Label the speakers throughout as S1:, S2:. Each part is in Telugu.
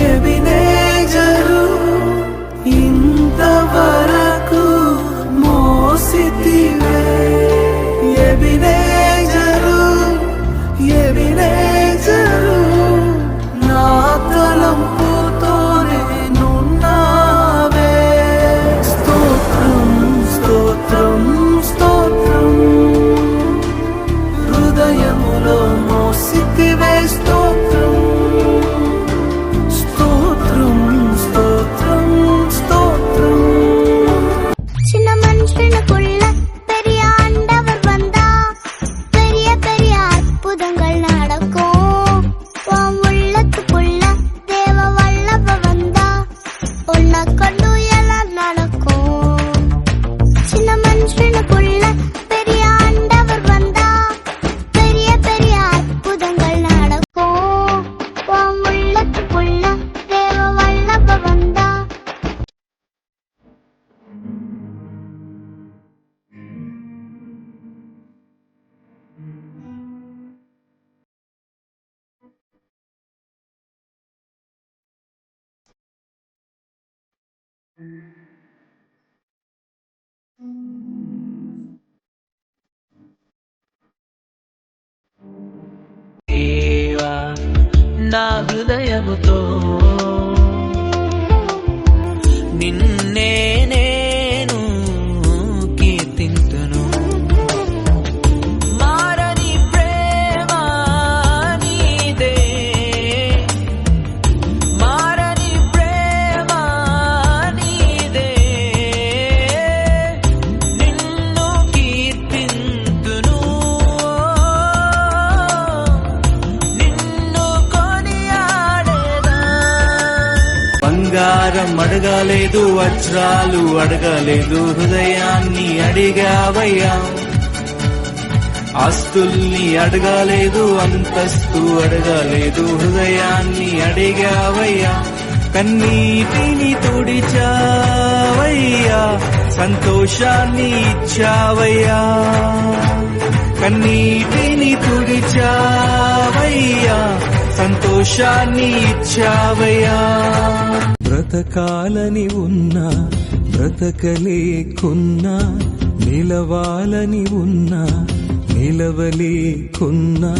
S1: ఎబినేజరు ఇంతవరకు మోసితివే ఎబినేజరు ఎబినేజరు నా తలంపుతోనే నున్నావే స్తోత్రం స్తోత్రం స్తోత్రం హృదయములో మోసితివే స్తోత్రం స్తోత్రం స్తోత్రం స్తోత్రం
S2: சின்ன மனுஷனுக்குள்ள பெரிய ஆண்டவர் வந்தா பெரிய பெரிய அற்புதங்கள் நடக்கும் உன் உள்ளத்துக்குள்ள தேவ வல்லப வந்தா உன்னை கொண்டு எல்லாம் நடக்கும் சின்ன மனுஷனுக்குள்ள பெரிய ஆண்டவர் வந்தா பெரிய பெரிய அற்புதங்கள் நடக்கும் உன் உள்ளத்துக்குள்ள தேவ வல்லப வந்தா
S1: దేవా నా హృదయముతో నిన్నే నేను కీర్తింతును మారని ప్రేమ నీదే మారని ప్రేమ నీదే నిన్ను కీర్తింతును నిన్ను కొనియాడేదా బంగారం అడగలేదు వజ్రాలు అడగలేదు హృదయాన్ని అడిగావయ్యా ఆస్తుల్ని అడగలేదు అంతస్తు అడగలేదు హృదయాన్ని అడిగావయ్యా కన్నీటిని తుడిచావయ్యా సంతోషాన్ని ఇచ్చావయ్యా కన్నీటిని తుడిచావయ్యా సంతోషాన్ని ఇచ్చావయ్యా బ్రతకాలని ఉన్నా బ్రతకలేకున్నా నిలవాలని ఉన్నా నిలవలేకున్నా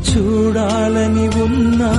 S1: చూడాలని ఉన్నా